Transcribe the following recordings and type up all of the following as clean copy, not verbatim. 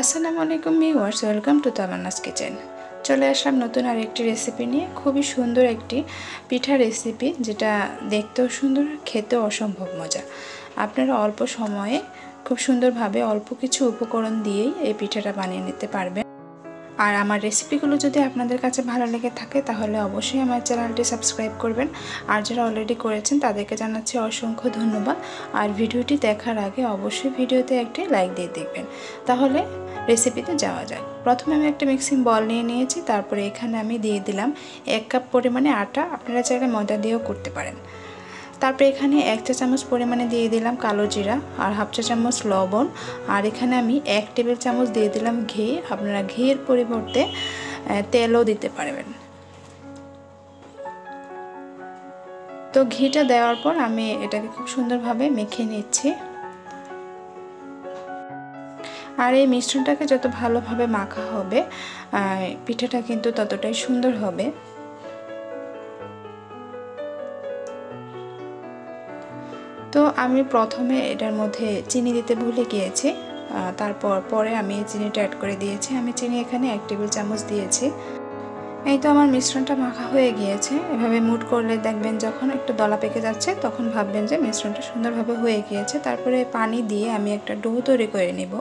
আসসালামু আলাইকুম viewers, welcome to Tamanna's kitchen. চলে আসলাম নতুন আরেকটি রেসিপি নিয়ে। খুবই সুন্দর একটি পিঠা রেসিপি, যেটা দেখতেও সুন্দর, খেতেও অসম্ভব মজা। আপনারা অল্প সময়ে খুব সুন্দরভাবে অল্প কিছু উপকরণ দিয়েই এই পিঠাটা বানিয়ে নিতে পারবেন। আর আমার রেসিপিগুলো যদি আপনাদের কাছে ভালো লেগে থাকে তাহলে অবশ্যই আমার চ্যানেলটি সাবস্ক্রাইব করবেন। আর যারা অলরেডি করেছেন তাদেরকে জানাচ্ছি অসংখ্য ধন্যবাদ। আর ভিডিওটি দেখার আগে অবশ্যই ভিডিওতে একটি লাইক দিয়ে দেখবেন, তাহলে রেসিপিতে যাওয়া যায়। প্রথমে আমি একটা মিক্সিং বল নিয়ে নিয়েছি। তারপরে এখানে আমি দিয়ে দিলাম 1 কাপ পরিমাণে আটা। আপনারা চাইলে ময়দা দিয়েও করতে পারেন। তারপরে এখানে 1 চা চামচ পরিমাণে দিয়ে দিলাম কালো জিরা আর হাফ চা চামচ লবণ। আর এখানে আমি 1 টেবিল চামচ দিয়ে দিলাম ঘি। আপনারা ঘিয়ের পরিবর্তে তেলও দিতে পারবেন। তো ঘিটা দেওয়ার পর আমি এটাকে খুব সুন্দরভাবে মেখে নিচ্ছি। আর এই মিশ্রণটাকে যত ভালোভাবে মাখা হবে পিঠাটা কিন্তু ততটাই সুন্দর হবে। তো আমি প্রথমে এটার মধ্যে চিনি দিতে ভুলে গিয়েছি। পরে আমি চিনিটা অ্যাড করে দিয়েছি। আমি চিনি এখানে 1 টেবিল চামচ দিয়েছি। এই তো আমার মিশ্রণটা মাখা হয়ে গিয়েছে। এভাবে মুট করলে দেখবেন যখন একটু দলা পেকে যাচ্ছে তখন ভাববেন যে মিশ্রণটা সুন্দরভাবে হয়ে গিয়েছে। তারপরে পানি দিয়ে আমি একটা ডো তৈরি করে নেব।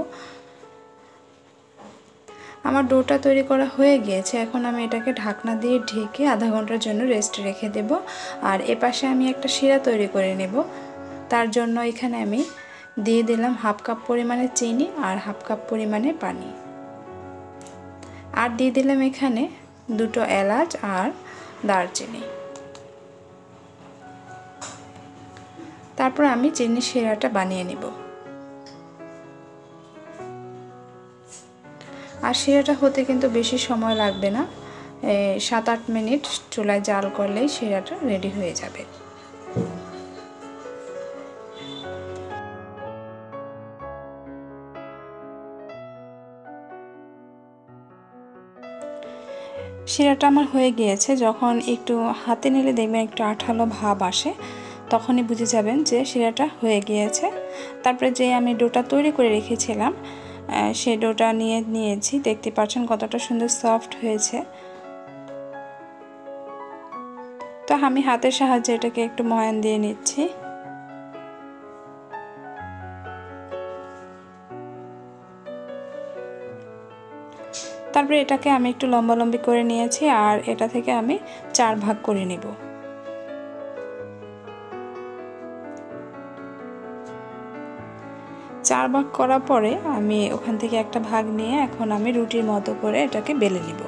আমার ডোটা তৈরি করা হয়ে গিয়েছে। এখন আমি এটাকে ঢাকনা দিয়ে ঢেকে আধা ঘন্টার জন্য রেস্টে রেখে দেব। আর এপাশে আমি একটা শিরা তৈরি করে নেব। তার জন্য এখানে আমি দিয়ে দিলাম হাফ কাপ পরিমাণে চিনি আর হাফ কাপ পরিমাণে পানি। আর দিয়ে দিলাম এখানে 2টো এলাচ আর দারচিনি। তারপর আমি চিনির শিরাটা বানিয়ে নিব। আর শিরাটা হতে কিন্তু বেশি সময় লাগবে না, 7-8 মিনিট চুলায় জাল করলেই শিরাটা রেডি হয়ে যাবে। শিরাটা আমার হয়ে গিয়েছে। যখন একটু হাতে নিলে দেখবেন একটু আঠালো ভাব আসে, তখনই বুঝে যাবেন যে শিরাটা হয়ে গিয়েছে। তারপরে যে আমি ডোটা তৈরি করে রেখেছিলাম সেই ডোটা নিয়েছি। দেখতে পাচ্ছেন কতটা সুন্দর সফট হয়েছে। তো আমি হাতের সাহায্যে এটাকে একটু ময়ান দিয়ে নিচ্ছি। তারপরে এটাকে আমি একটু লম্বালম্বি করে নিয়েছি। আর এটা থেকে আমি 4 ভাগ করে নেব। চার ভাগ করার পরে আমি ওখান থেকে একটা ভাগ নিয়ে এখন আমি রুটির মতো করে এটাকে বেলে নিব।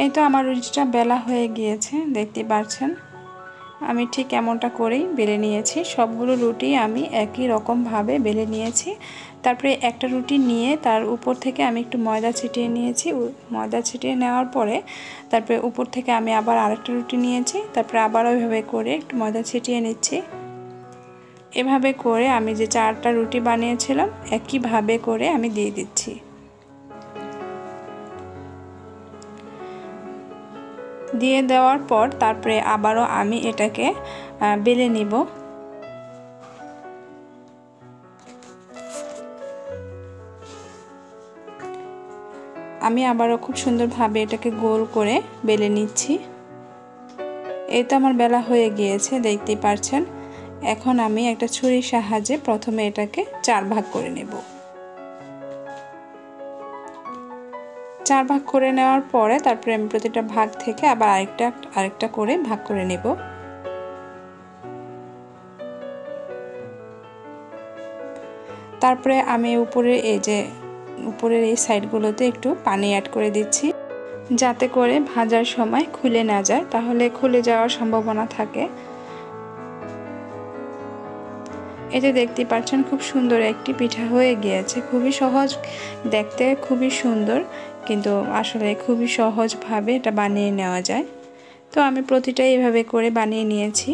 এই তো আমার রুটিটা বেলা হয়ে গিয়েছে, দেখতে পাচ্ছেন। আমি ঠিক এমনটা করেই বেলে নিয়েছি। সবগুলো রুটি আমি একই রকমভাবে বেলে নিয়েছি। তারপরে একটা রুটি নিয়ে তার উপর থেকে আমি একটু ময়দা ছিটিয়ে নিয়েছি। ময়দা ছিটিয়ে নেওয়ার পরে তারপরে উপর থেকে আমি আবার আরেকটা রুটি নিয়েছি। তারপরে আবার ওইভাবে করে একটু ময়দা ছিটিয়ে নিচ্ছি। এভাবে করে আমি যে 4টা রুটি বানিয়েছিলাম একইভাবে করে আমি দিয়ে দিচ্ছি। দিয়ে দেওয়ার পর তারপরে আবারও আমি এটাকে বেলে নিব। আমি আবারও খুব সুন্দরভাবে এটাকে গোল করে বেলে নিচ্ছি। এই তো আমার বেলা হয়ে গিয়েছে, দেখতেই পাচ্ছেন। এখন আমি একটা ছুরির সাহায্যে প্রথমে এটাকে 4 ভাগ করে নেব। 4 ভাগ করে নেওয়ার পরে তারপরে আমি প্রতিটা ভাগ থেকে আবার আরেকটা করে ভাগ করে নেব। তারপরে আমি উপরের এই সাইডগুলোতে একটু পানি অ্যাড করে দিচ্ছি, যাতে করে ভাজার সময় খুলে না যায়, তাহলে খুলে যাওয়ার সম্ভাবনা থাকে। এই যে দেখতে পাচ্ছেন খুব সুন্দর একটি পিঠা হয়ে গিয়েছে। খুবই সহজ দেখতে, খুবই সুন্দর, কিন্তু আসলে খুবই সহজভাবে এটা বানিয়ে নেওয়া যায়। তো আমি প্রতিটা এইভাবে করে বানিয়ে নিয়েছি।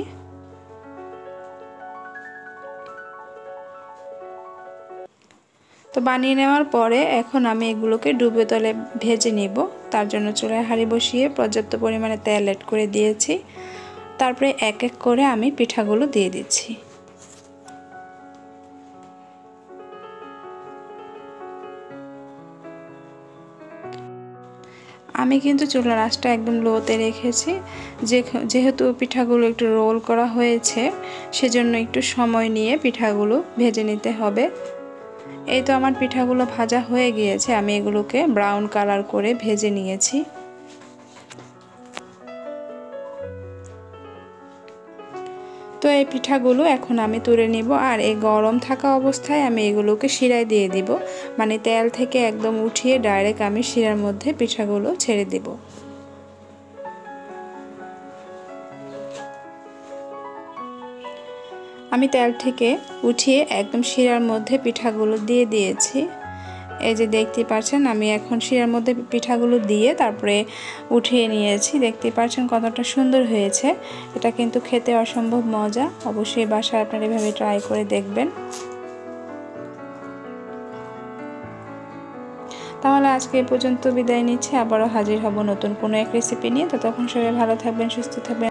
তো তো বানিয়ে নেওয়ার পরে এখন আমি এগুলোকে ডুবো তেলে ভেজে নিব। তার জন্য চুলায় হাঁড়ি বসিয়ে পর্যাপ্ত পরিমাণে তেল অ্যাড করে দিয়েছি। তারপরে এক এক করে আমি পিঠাগুলো দিয়ে দিচ্ছি। আমি কিন্তু চুলার আঁচটা একদম লোতে রেখেছি, যেহেতু পিঠাগুলো একটু রোল করা হয়েছে সেজন্য একটু সময় নিয়ে পিঠাগুলো ভেজে নিতে হবে। এই তো আমার পিঠাগুলো ভাজা হয়ে গিয়েছে, আমি এগুলোকে ব্রাউন কালার করে ভেজে নিয়েছি। তো এই পিঠাগুলো এখন আমি তুলে নিব, আর এই গরম থাকা অবস্থায় আমি এগুলোকে শিরায় দিয়ে দিব, মানে তেল থেকে একদম উঠিয়ে ডাইরেক্ট আমি শিরার মধ্যে পিঠাগুলো ছেড়ে দিব। আমি তেল থেকে উঠিয়ে একদম শিরার মধ্যে পিঠাগুলো দিয়ে দিয়েছি। এই যে দেখতে পাচ্ছেন আমি এখন শিরার মধ্যে পিঠাগুলো দিয়ে তারপরে উঠিয়ে নিয়েছি। দেখতে পাচ্ছেন কতটা সুন্দর হয়েছে। এটা কিন্তু খেতে অসম্ভব মজা। অবশ্যই বাসায় আপনারা এভাবে ট্রাই করে দেখবেন। তাহলে আজকে এই পর্যন্ত বিদায় নিচ্ছি, আবারও হাজির হব নতুন কোনো এক রেসিপি নিয়ে। ততক্ষণ সবাই ভালো থাকবেন, সুস্থ থাকবেন।